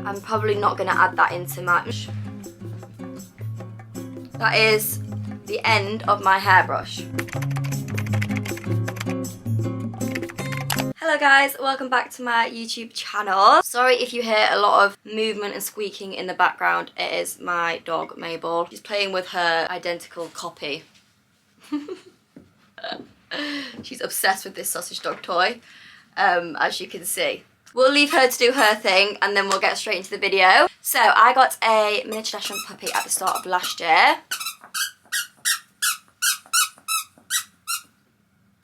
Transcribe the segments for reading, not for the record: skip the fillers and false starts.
I'm probably not going to add that into my... That is the end of my hairbrush. Hello guys, welcome back to my YouTube channel. Sorry if you hear a lot of movement and squeaking in the background. It is my dog Mabel. She's playing with her identical copy. She's obsessed with this sausage dog toy, as you can see. We'll leave her to do her thing and then we'll get straight into the video. So I got a miniature Dachshund puppy at the start of last year.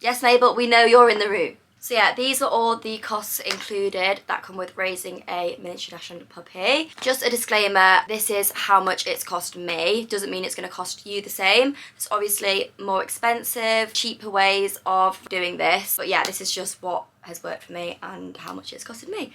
Yes, Mabel, we know you're in the room. So yeah, these are all the costs included that come with raising a miniature Dachshund puppy. Just a disclaimer, this is how much it's cost me. Doesn't mean it's going to cost you the same. There's obviously more expensive, cheaper ways of doing this. But yeah, this is just what has worked for me and how much it's costed me.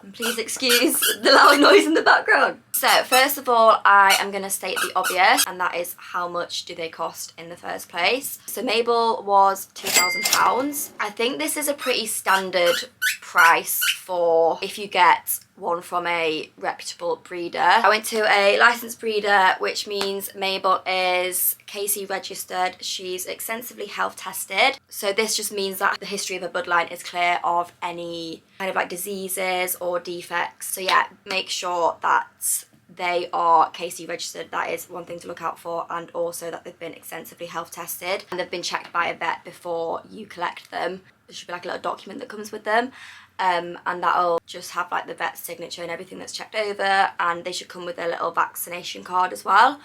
And please excuse the loud noise in the background. So first of all, I am going to state the obvious, and that is how much do they cost in the first place. So Mabel was £2,000. I think this is a pretty standard price for if you get one from a reputable breeder. I went to a licensed breeder, which means Mabel is KC registered. She's extensively health tested. So this just means that the history of her bloodline is clear of any kind of like diseases or defects. So yeah, make sure that they are KC registered. That is one thing to look out for, and also that they've been extensively health tested and they've been checked by a vet before you collect them. There should be like a little document that comes with them. And that'll just have like the vet's signature and everything that's checked over, and they should come with a little vaccination card as well.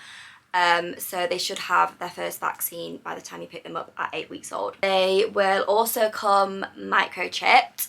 So they should have their first vaccine by the time you pick them up at 8 weeks old. They will also come microchipped.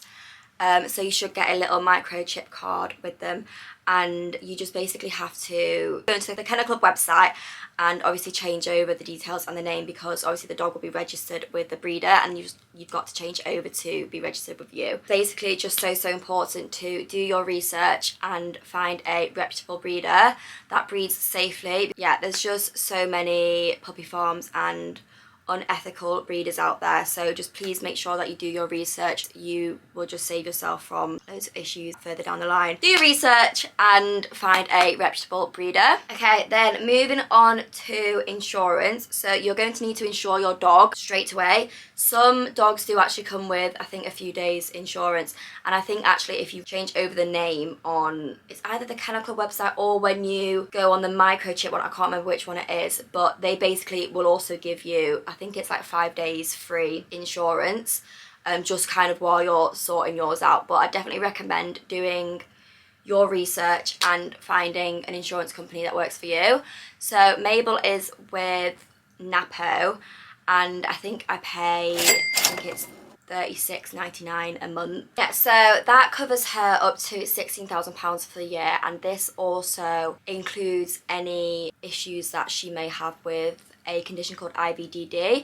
So you should get a little microchip card with them, and you just basically have to go into the Kennel Club website and obviously change over the details and the name, because obviously the dog will be registered with the breeder and you've got to change over to be registered with you. Basically just so important to do your research and find a reputable breeder that breeds safely. Yeah, there's just so many puppy farms and unethical breeders out there, so just please make sure that you do your research. You will just save yourself from loads of issues further down the line. Do your research and find a reputable breeder. Okay, then moving on to insurance. So you're going to need to insure your dog straight away. Some dogs do actually come with, I think, a few days insurance, and I think actually if you change over the name on, it's either the Kennel Club website or when you go on the microchip one, I can't remember which one it is, but they basically will also give you, I think it's like 5 days free insurance, just kind of while you're sorting yours out. But I definitely recommend doing your research and finding an insurance company that works for you. So Mabel is with Napo, and I think I pay, I think it's £36.99 a month. Yeah, so that covers her up to £16,000 for the year, and this also includes any issues that she may have with a condition called IBDD.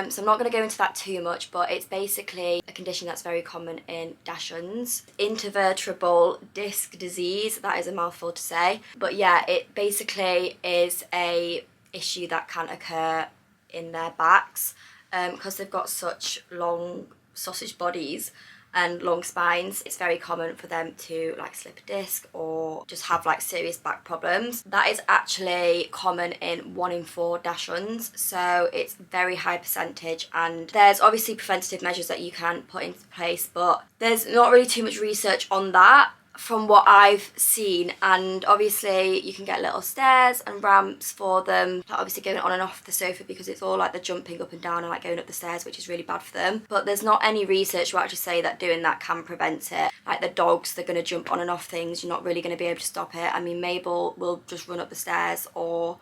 So I'm not going to go into that too much, but it's basically a condition that's very common in Dachshunds. Intervertebral disc disease, that is a mouthful to say. But yeah, it basically is a issue that can occur in their backs because they've got such long sausage bodies and long spines. It's very common for them to like slip a disc or just have like serious back problems. That is actually common in 1 in 4 Dachshunds, so it's very high percentage, and there's obviously preventative measures that you can put into place, but there's not really too much research on that from what I've seen. And obviously you can get little stairs and ramps for them, like obviously going on and off the sofa, because it's all like the jumping up and down and like going up the stairs, which is really bad for them. But there's not any research to actually say that doing that can prevent it. Like the dogs, they're going to jump on and off things, you're not really going to be able to stop it. I mean, Mabel will just run up the stairs, or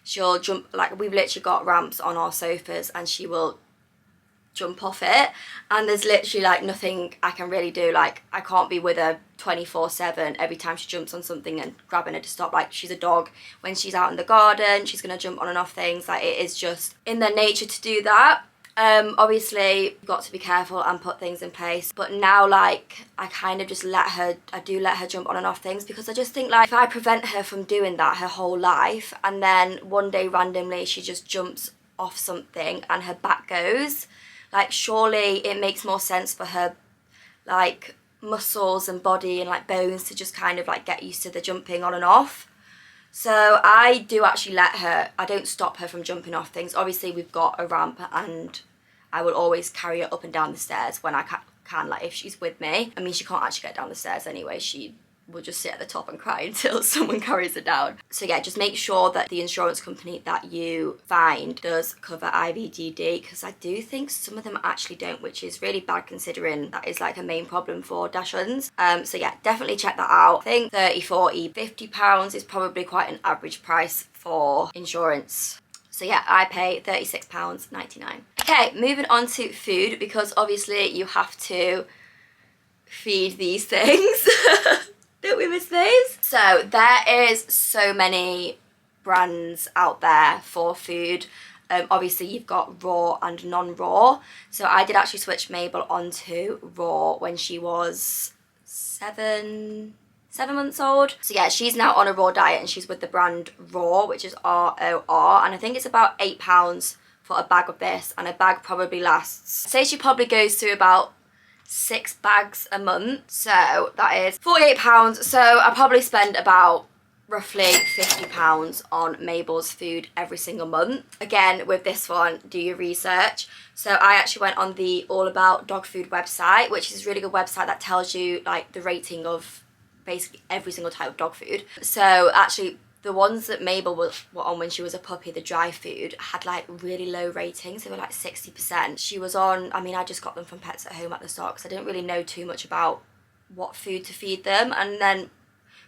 she'll jump, like we've literally got ramps on our sofas and she will jump off it, and there's literally like nothing I can really do. Like I can't be with her 24/7 every time she jumps on something and grabbing her to stop. Like she's a dog, when she's out in the garden she's gonna jump on and off things. Like it is just in their nature to do that. Obviously you've got to be careful and put things in place, but now like I kind of just let her jump on and off things, because I just think like if I prevent her from doing that her whole life, and then one day randomly she just jumps off something and her back goes, like surely it makes more sense for her like muscles and body and like bones to just kind of like get used to the jumping on and off. So I do actually let her, I don't stop her from jumping off things. Obviously we've got a ramp and I will always carry her up and down the stairs when I can, like if she's with me. I mean, she can't actually get down the stairs anyway. She will just sit at the top and cry until someone carries her down. So yeah, just make sure that the insurance company that you find does cover IVDD, because I do think some of them actually don't, which is really bad considering that is like a main problem for Dachshunds. So yeah, definitely check that out. I think 30, 40, 50 pounds is probably quite an average price for insurance. So yeah, I pay £36.99. Okay, moving on to food, because obviously you have to feed these things. Don't we miss these? So there is so many brands out there for food. Obviously you've got raw and non-raw. So I did actually switch Mabel onto raw when she was seven months old. So yeah, she's now on a raw diet and she's with the brand Raw, which is ROR, and I think it's about £8 for a bag of this, and a bag probably lasts, say she probably goes through about 6 bags a month, so that is £48. So I probably spend about roughly £50 on Mabel's food every single month. Again, with this one, do your research. So I actually went on the All About Dog Food website, which is a really good website that tells you like the rating of basically every single type of dog food. So actually the ones that Mabel were on when she was a puppy, the dry food, had like really low ratings. They were like 60%. She was on, I mean, I just got them from Pets at Home at the start because I didn't really know too much about what food to feed them. And then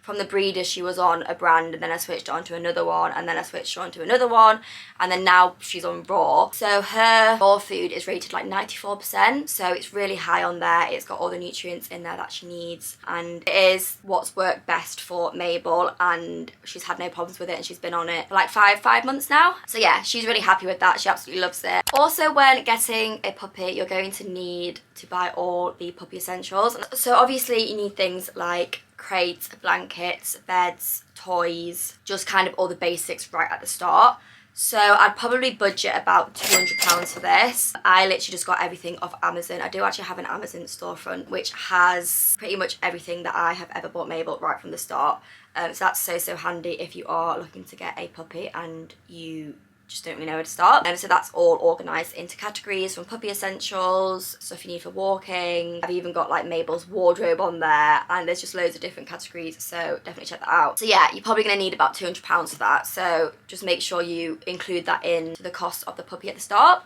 from the breeder, she was on a brand, and then I switched on to another one, and then I switched on to another one, and then now she's on raw. So her raw food is rated like 94%, so it's really high on there. It's got all the nutrients in there that she needs, and it is what's worked best for Mabel, and she's had no problems with it, and she's been on it for like five months now. So yeah, she's really happy with that. She absolutely loves it. Also, when getting a puppy, you're going to need to buy all the puppy essentials. So obviously you need things like crates, blankets, beds, toys, just kind of all the basics right at the start. So I'd probably budget about £200 for this. I literally just got everything off Amazon. I do actually have an Amazon storefront which has pretty much everything that I have ever bought Mabel right from the start. So that's so handy if you are looking to get a puppy and you just don't really know where to start. And so that's all organised into categories, from puppy essentials, stuff you need for walking. I've even got like Mabel's wardrobe on there, and there's just loads of different categories, so definitely check that out. So yeah, you're probably going to need about £200 for that, so just make sure you include that in to the cost of the puppy at the start.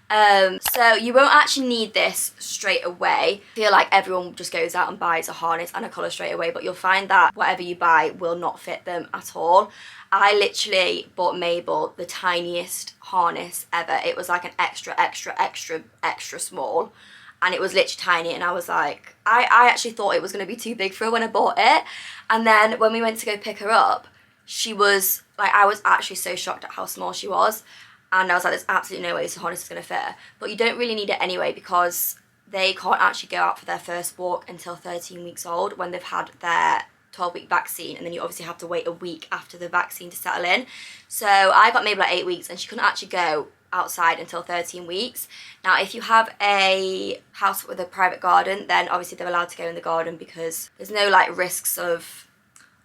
So you won't actually need this straight away. I feel like everyone just goes out and buys a harness and a collar straight away, but you'll find that whatever you buy will not fit them at all. I literally bought Mabel the tiniest harness ever. It was like an extra small, and it was literally tiny, and I was like, I actually thought it was going to be too big for her when I bought it. And then when we went to go pick her up, she was like, I was actually so shocked at how small she was. And I was like, there's absolutely no way this harness is going to fit her. But you don't really need it anyway, because they can't actually go out for their first walk until 13 weeks old when they've had their 12-week vaccine, and then you obviously have to wait a week after the vaccine to settle in. So I got Mabel at 8 weeks and she couldn't actually go outside until 13 weeks. Now if you have a house with a private garden, then obviously they're allowed to go in the garden because there's no like risks of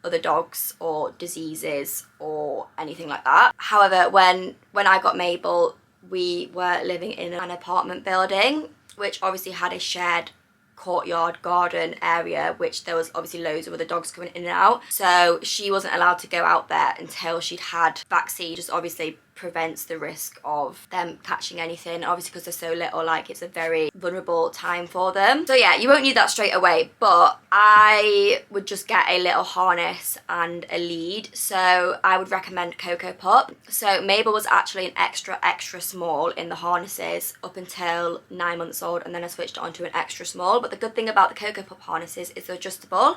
other dogs or diseases or anything like that. However, when I got Mabel, we were living in an apartment building which obviously had a shared courtyard garden area, which there was obviously loads of other dogs coming in and out, so she wasn't allowed to go out there until she'd had vaccine. Just obviously prevents the risk of them catching anything, obviously because they're so little, like it's a very vulnerable time for them. So yeah, you won't need that straight away, but I would just get a little harness and a lead. So I would recommend Coco Pup. So Mabel was actually an extra small in the harnesses up until 9 months old, and then I switched it onto an extra small. But the good thing about the Coco Pup harnesses is they're adjustable.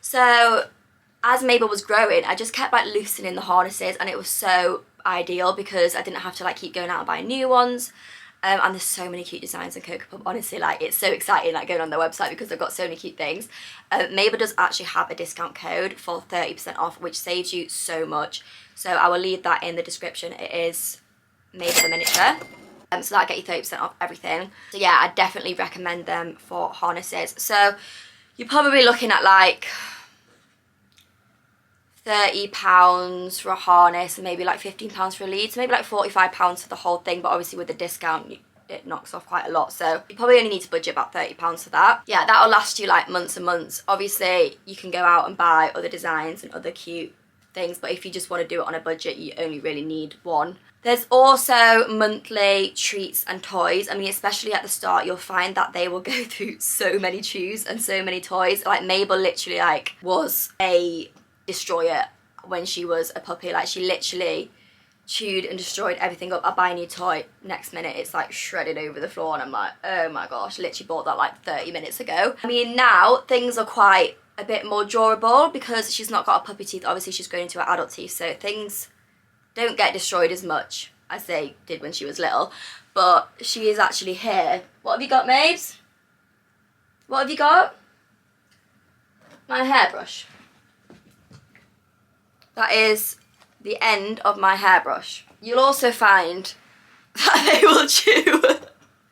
So as Mabel was growing, I just kept like loosening the harnesses, and it was so ideal because I didn't have to like keep going out and buying new ones. And there's so many cute designs in Coco Pup. Honestly, like it's so exciting like going on their website because they've got so many cute things. Mabel does actually have a discount code for 30% off, which saves you so much. So I will leave that in the description. It is Mabel.the.miniature. So that'll get you 30% off everything. So yeah, I definitely recommend them for harnesses. So you're probably looking at like £30 for a harness and maybe like £15 for a lead, so maybe like £45 for the whole thing, but obviously with the discount it knocks off quite a lot, so you probably only need to budget about £30 for that. Yeah, that'll last you like months and months. Obviously you can go out and buy other designs and other cute things, but if you just want to do it on a budget, you only really need one. There's also monthly treats and toys. I mean, especially at the start, you'll find that they will go through so many chews and so many toys. Like Mabel literally like was a destroyer when she was a puppy. Like she literally chewed and destroyed everything up. I buy a new toy, next minute it's like shredded over the floor, and I'm like, oh my gosh, literally bought that like 30 minutes ago. I mean, now things are quite a bit more durable because she's not got a puppy teeth. Obviously she's grown into her adult teeth, so things don't get destroyed as much as they did when she was little. But she is actually here. What have you got, Mabes? What have you got? My hairbrush. That is the end of my hairbrush. You'll also find that they will chew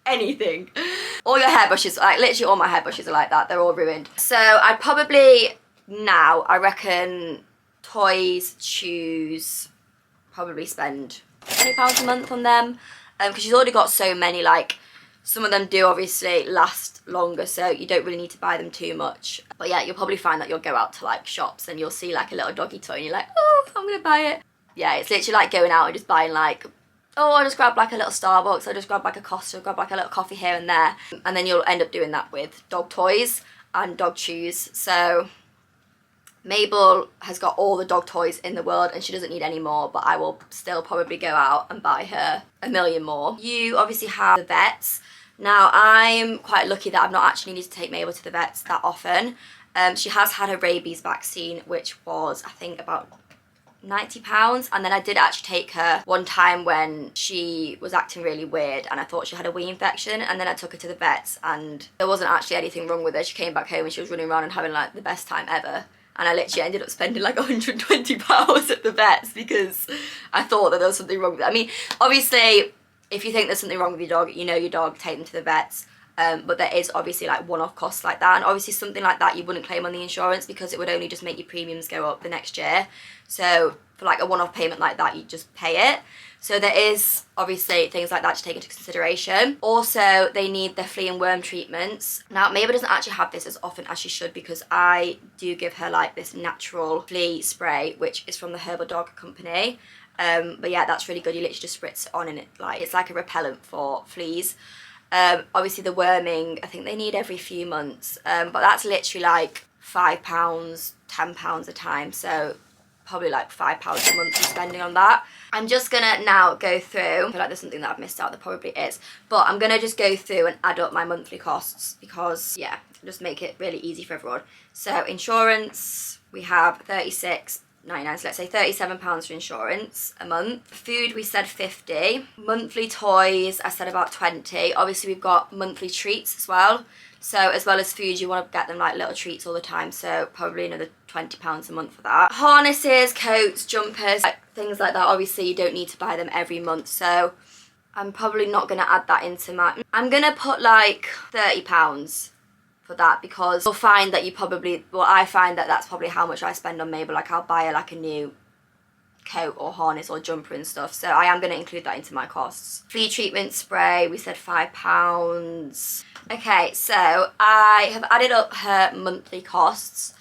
anything. All your hairbrushes, like literally all my hairbrushes are like that. They're all ruined. So I'd probably now, I reckon, toys, chews, probably spend £20 a month on them, because she's already got so many. Like some of them do obviously last longer, so you don't really need to buy them too much. But yeah, you'll probably find that you'll go out to like shops and you'll see like a little doggy toy and you're like, oh, I'm gonna buy it. Yeah, it's literally like going out and just buying like, oh, I'll just grab like a little Starbucks, I'll just grab like a Costa, grab like a little coffee here and there. And then you'll end up doing that with dog toys and dog chews. So Mabel has got all the dog toys in the world and she doesn't need any more, but I will still probably go out and buy her a million more. You obviously have the vets. Now, I'm quite lucky that I've not actually needed to take Mabel to the vets that often. She has had her rabies vaccine, which was, I think, about £90, and then I did actually take her one time when she was acting really weird and I thought she had a wee infection, and then I took her to the vets and there wasn't actually anything wrong with her. She came back home and she was running around and having like the best time ever, and I literally ended up spending like £120 at the vets because I thought that there was something wrong with it. I mean, obviously if you think there's something wrong with your dog, you know your dog, take them to the vets. But there is obviously like one-off costs like that, and obviously something like that you wouldn't claim on the insurance because it would only just make your premiums go up the next year. So for like a one-off payment like that, you just pay it. So there is obviously things like that to take into consideration. Also, they need their flea and worm treatments. Now, Mabel doesn't actually have this as often as she should because I do give her like this natural flea spray, which is from the Herbal Dog Company. But yeah, that's really good. You literally just spritz it on and it's like a repellent for fleas. Obviously the worming, I think they need every few months, but that's literally like £5, £10 a time, so probably like £5 a month you're spending on that. I'm just gonna now go through, I feel like there's something that I've missed out, there probably is, but I'm gonna just go through and add up my monthly costs because, yeah, just make it really easy for everyone. So insurance, we have £36.99, so let's say £37 for insurance a month. Food, we said 50. Monthly toys, I said about 20. Obviously we've got monthly treats as well. So as well as food, you want to get them like little treats all the time, so probably another £20 a month for that. Harnesses, coats, jumpers, like, things like that. Obviously you don't need to buy them every month, so I'm probably not going to add that into my... I'm going to put like £30 for that because you'll find that you probably, well, I find that that's probably how much I spend on Mabel. Like I'll buy her like a new coat or harness or jumper and stuff, so I am going to include that into my costs. Flea treatment spray, we said £5. Okay, so I have added up her monthly costs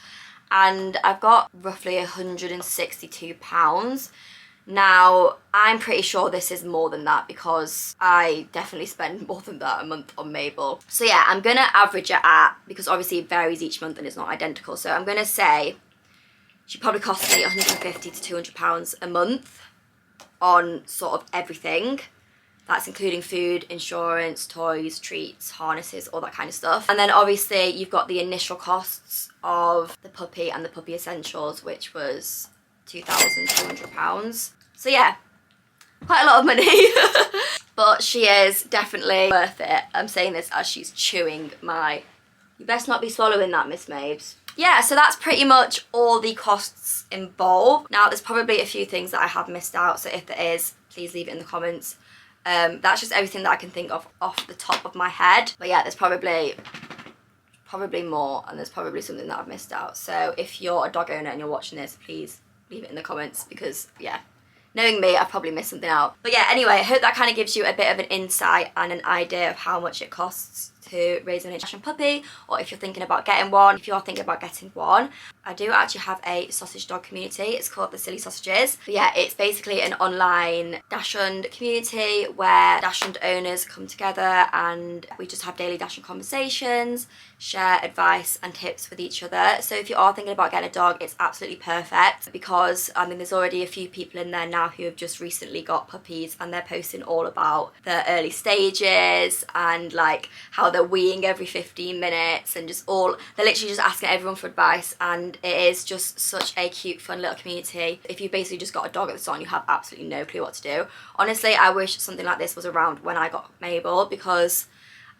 and I've got roughly £162. Now, I'm pretty sure this is more than that because I definitely spend more than that a month on Mabel. So yeah, I'm going to average it at, because obviously it varies each month and it's not identical, so I'm going to say she probably costs me £150 to £200 a month on sort of everything. That's including food, insurance, toys, treats, harnesses, all that kind of stuff. And then obviously you've got the initial costs of the puppy and the puppy essentials, which was £2,200. So yeah, quite a lot of money. But she is definitely worth it. I'm saying this as she's chewing my... You best not be swallowing that, Miss Mabes. Yeah, so that's pretty much all the costs involved. Now, there's probably a few things that I have missed out, so if there is, please leave it in the comments. That's just everything that I can think of off the top of my head. But yeah, there's probably probably more, and there's probably something that I've missed out. So if you're a dog owner and you're watching this, please leave it in the comments, because yeah, knowing me, I've probably missed something out. But yeah, anyway, I hope that kind of gives you a bit of an insight and an idea of how much it costs to raise a miniature Dachshund puppy, or if you're thinking about getting one. If you're thinking about getting one, I do actually have a sausage dog community. It's called the Silly Sausages. But yeah, it's basically an online Dachshund community where Dachshund owners come together and we just have daily Dachshund conversations, share advice and tips with each other. So if you are thinking about getting a dog, it's absolutely perfect, because I mean, there's already a few people in there now who have just recently got puppies, and they're posting all about the early stages and like how they're weeing every 15 minutes, and just all, they're literally just asking everyone for advice, and it is just such a cute, fun little community. If you basically just got a dog at the start and you have absolutely no clue what to do, honestly, I wish something like this was around when I got Mabel, because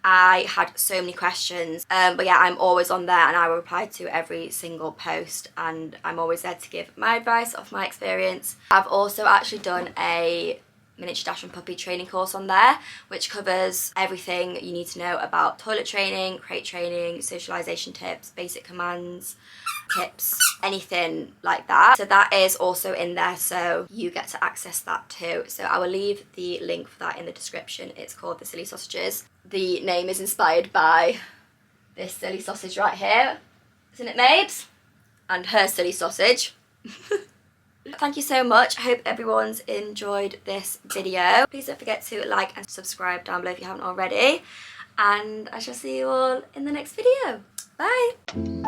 I had so many questions. But yeah, I'm always on there and I will reply to every single post, and I'm always there to give my advice off my experience. I've also actually done a miniature Dachshund puppy training course on there, which covers everything you need to know about toilet training, crate training, socialisation tips, basic commands, tips, anything like that. So that is also in there, so you get to access that too. So I will leave the link for that in the description. It's called the Silly Sausages. The name is inspired by this silly sausage right here, isn't it, Mabes? And her silly sausage. Thank you so much. I hope everyone's enjoyed this video. Please don't forget to like and subscribe down below if you haven't already, and I shall see you all in the next video. Bye.